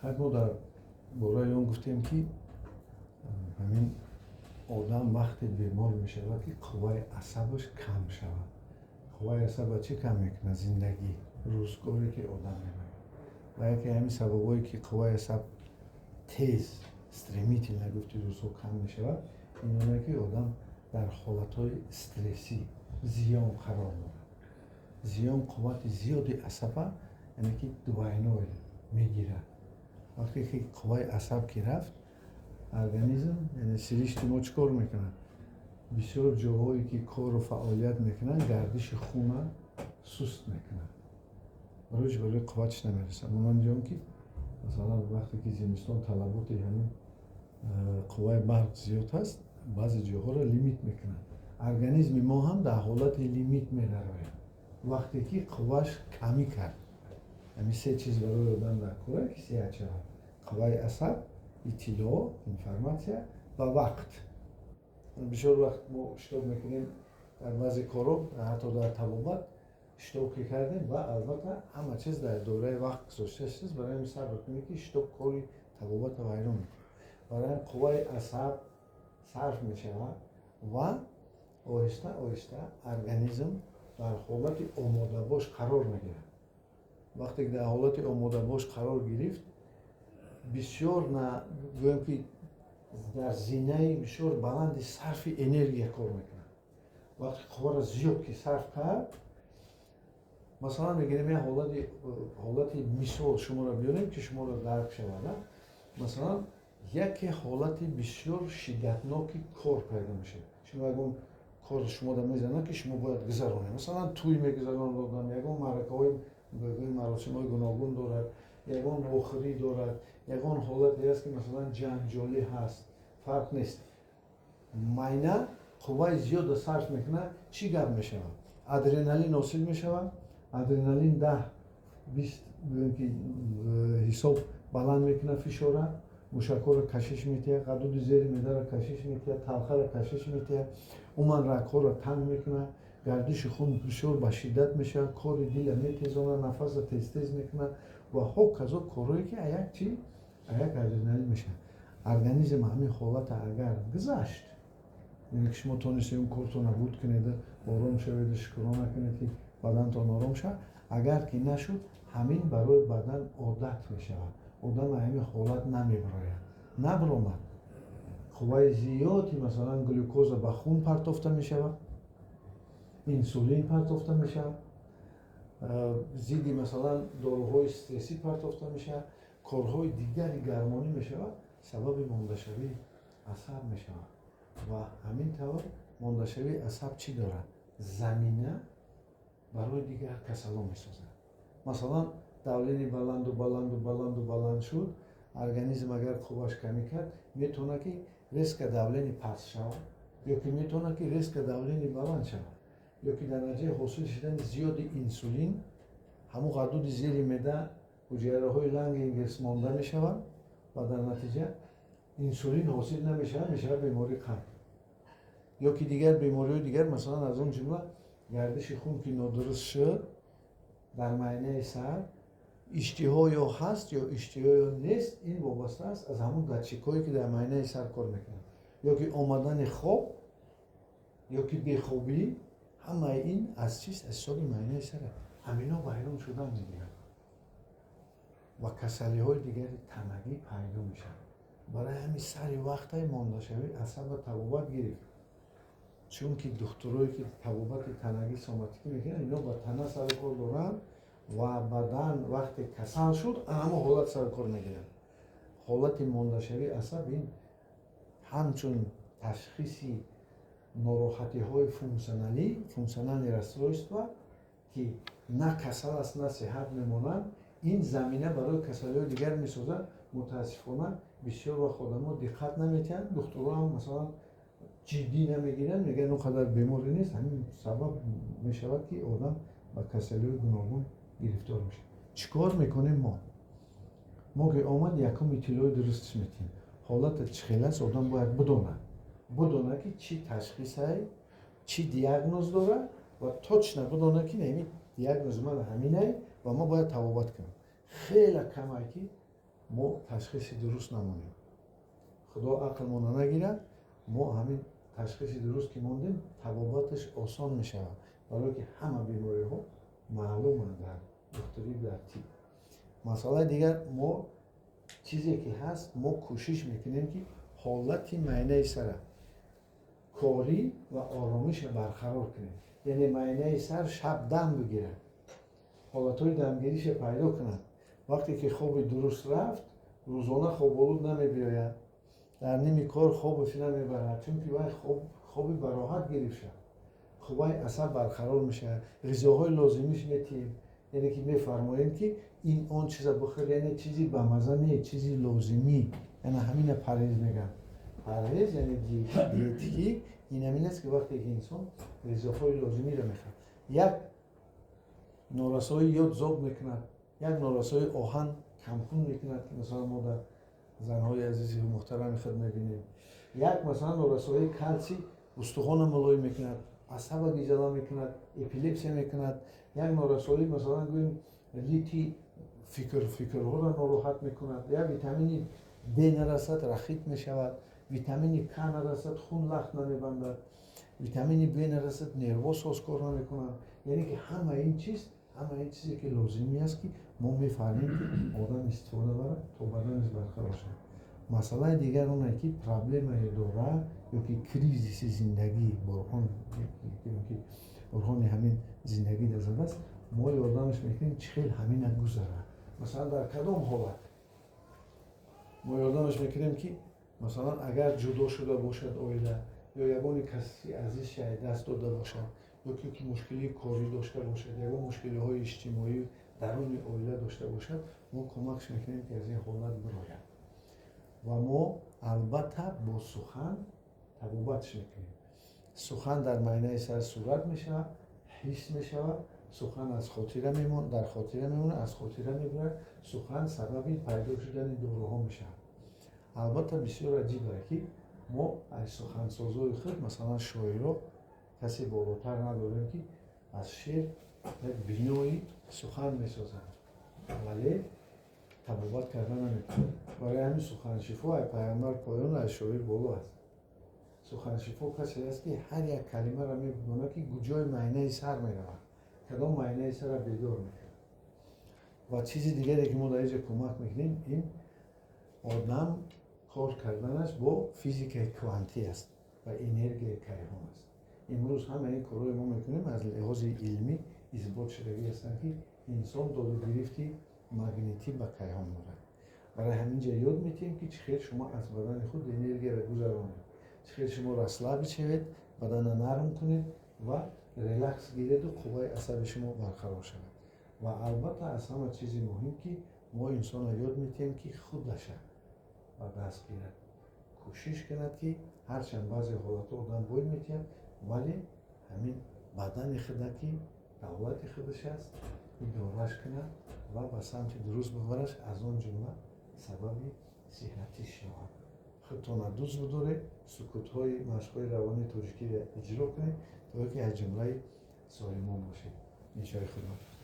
خب ما در برای اون گفتیم که همین آدم وقتی بیمار می شود که قوای عصبش کم شود. قوای عصب چی کم میکنه؟ زندگی روزگاری که آدم میبره و یکی همین سببایی که قوای عصب تیز استریمیتی نگفتی روزها کم میشود اینونه که آدم در حالتهای استرسی زیان قرار دارد. زیان قوت زیادی عصبه یعنی که دوائنوی میگیرد. وقتی که قوای عصب که رفت ارگانیزم یعنی سریشت ما چکار میکنن؟ بسیار جاهایی که کار و فعالیت میکنن گردش خون سست میکنن روش برای قوتش نمیرسن. اونان جام که مثلا وقتی که زمستان طلبات همین قوای برق زیاد هست بعضی جاها را لیمیت میکنن. ارگانیزم ما هم در حالت لیمیت میدراید وقتی که قواش کمی کرد. همین سه چیز برای آدم در کاره که سیاه چرا قوای عصب، اطلاع، انفرماسیا و وقت. بسیار وقت ما اشتباه میکنیم در بعضی کارو حتی در طبابت اشتباه کردیم و البته همه چیز در دوره وقت گذاشته است برای این صبر کنیم که اشتباه کاری طبابت و ویرون میکنیم. برای قوای عصب صرف میشود و آهسته آهسته ارگانیزم در حالت آماده باش قرار میگیره. وقتی که در حالت آماده باش قرار گرفت بسیار نه گویم که در زینه بسیار بلند صرف انرژی کار میکنه. وقتی قوا را زیاد که صرف کرد مثلا میگیریم یه حالت مثال شما را بیاریم که شما را درک شود. مثلا یک حالت بسیار شدتناکی کار پیدا میشه. شما اگر کار شما را میزنه که شما باید گذرانید. مثلا توی میگذرانید آدم یکون مرکه‌های مراسم‌های گوناگون دارد، یکون آخری دارد، یکون حالتی است که مثلا جنجالی هست. فرق نیست. ماینا قوای زیاد صرف میکنه چی گپ میشود؟ ادرنالین حاصل میشود. ادرنالین 10-20 حساب بلند میکنه فشار مشکل را کشش میده، قدود زیر معده را کشش میده، تلخه را کشش میده، عموما رگ‌ها را تنگ میکنه، گردش خون بسیار به شدت میشه، کار دل میتیزانه، نفس را تیز تیز میکنه و هوکزو کارهایی که یک چی؟ یک ادرنالین میشه. ارگانیزم همین حالت اگر گذشت یعنی که شما تونستید اون کارتون نبود کنید آرام شوید شکرانه کنید که بدنتان آرام شد اگر که نشد همین برای بدن عادت می شود. آدم همین حالت نبراید قوای زیادی مثلا گلوکوز به خون پرتافته می شود، انسولین پرتافته می شود، زیدی مثلا داروهای استرسی پرتافته می شود، کارهای دیگری گرمانی می شود سبب ماندشوی عصب می شود. و همین طور ماندشوی عصب چی دارد؟ زمینه برای دیگر کسلا می سازد. مثلا دورین بلند شد ارگانیزم اگر خوبش کمی کرد میتونه که ریسک دورین پس شود یا که میتونه که ریسک دورین بلند شود یا که در نتیجه حاصل شدن زیاد انسولین همون قدود زیر معده حجره های لنگ انگلیس مانده می شود و در نتیجه انسولین حاصل نمیشه میشه بیماری قلب یا که دیگر بیماری دیگر مثلا از اون جمله گردش خون که نادرست شد در معاینه سر اشتها یا هست یا اشتها یا نیست این وابسته است از همون دستچک‌هایی که در معاینه سر کار میکنن یا که آمدن خواب یا که بیخوابی همه این از چیست؟ از حساب معاینه سر همینا بیرون شدن میگیرن و کسلی های دیگر تنگی پیدا میشن. برای همین سری وقتای ماندشوی عصب و طبابت گرفت چون که دکترایی که طبابت تنگی سوماتیکی میکنن اینا با تنه سر کار دارن و بدن وقتی کسل شد اما حالت سر کار میگیرن. حالت ماندشوی عصب این همچون تشخیصی ناراحتی های فونکسیونالی رسویست و که نه کسل است نه صحت میمونن این زمینه برای کسلی های دیگر میسازن. متاسفانه بسیار وقت آدم‌ها دقت نمیتن دکترها هم مثلا جدی نمیگیرن میگن اونقدر بیماری نیست همین سبب میشود که آدم با کسلی گوناگون گرفتار میشه. چیکار میکنیم ما که آمد یکم اطلاع درستش میتیم حالت چخیله است آدم باید بدونه که چی تشخیص های چی دیاگنوز داره و توچ بدونه که نمی دیاگنوز من همینه و ما باید طبابت کنیم. خیلی کمه که ما تشخیص درست نمونیم. خدا عقلمون نگیره، ما همین تشخیص درست که موندیم تباباتش آسان میشه، برای که همه بیماری ها معلومند در دکتری در تیب. مسئله دیگر ما چیزی که هست ما کوشش میکنیم که حالت معاینه سر کاری و آرامش برقرار کنیم. یعنی معاینه سر شب دم بگیره، حالتهای دمگیریش پیدا کنند. وقتی که خواب درست رفت روزانه خواب آلود نمیبیاید، در نیمی کار خوابش نمیبرد، چون که باید خوابی براحت گرفت شد، خوبای عصب برقرار میشه، غذاهای لازمیش میتیم. یعنی که میفرماییم که این اون چیزا بخور، یعنی چیزی به مزه نه، چیزی لازمی، یعنی همین پرهیز میگن. پرهیز یعنی دیتیکی، این همین است که وقتی که انسان غذاهای لازمی رو میخواد، یک نارسایی یاد ذوق میکند، یک نارسایی آهن کمخون میکند، مثلا ما در زنهای عزیزی و محترم خود میبینیم. یک مثلا نارسایی کلسی استخوان ملای میکند، عصب گیجلا میکند، اپیلپسی میکند. یک نارسایی مثلا گوییم لیتی فکرها را ناراحت میکند. یا ویتامین د نرسد رخیت میشود، ویتامین ک نرسد خون لخت نمیبندد، ویتامین ب نرسد نروا سازکار نمیکنند. یعنی که همه این چیزی که لازمی است که ما میفهمیم که آدم استفاده برد تا بدنش برقرار شد. مسئله دیگر اونه که پرابلم داره یا که کریزیس زندگی برهان همین زندگی در زده است، ما یادمش میکنیم چخیل همین گذره. مثلا در کدام حالت ما یادمش میکنیم که مثلا اگر جدا شده باشد اویده، یا یگانی کسی عزیز شاید دست داده باشد، یا که مشکلی کاری داشته باشد، یا مشکلی های اجتماعی درون اویده داشته باشد، ما کمکش میکنیم که از این حالت براید. و ما البته با سخن تبابتش میکنیم. سخن در معنی سر صورت میشه، حس میشه، سخن از خاطره میمونه، در خاطره میمونه، از خاطره میبره، سخن سبب پیدا شدن دوره میشه. البته بسیار عجیبه که ما از سخنسازهای خود مثلا شاعرها کسی بالاتر نداریم که از شعر یک بینایی سخن میسازند، ولی تبابت کردن نمیکنه. برای همین سخنشفا پیامبر پایان از شاعر بالا است. سخنشفا کسی است که هر یک کلمه را میبونه که کجای معنی سر میرود، کدام معنی سر را بیدار میکنه. و چیز دیگری که ما در اینجا کمک میکنیم، این آدم کار کردنش با فیزیک کوانتی است و انرژی کیهان است. امروز همه این کارهای ما میکنیم از لحاظ علمی اثبات شده هستند که انسان داده گرفتی مگنیتی به کیهان دارد. برای همینجا یاد میتیم که چخیر شما از بدن خود انرژی را گذرانید، چخیر شما رسلا بشوید، بدن نرم کنید و ریلکس گیرید و قوای عصب شما برقرار شود. و البته از همه چیز مهم که ما انسان را یاد میتیم که خودش و دست گیرد، کوشش کند که هرچند بعضی حالات آدم باید میتیم، ولی همین بدن خود که دولت خودش است ادارهش کند و به سمت درست ببرش، از آن جمله سبب صحتی شود. خودتان دوست بداره، سکوت‌های مشق‌های روانی تاجیکی را اجرا کنید تا که از جمله سالمان باشید. انشاء خدا.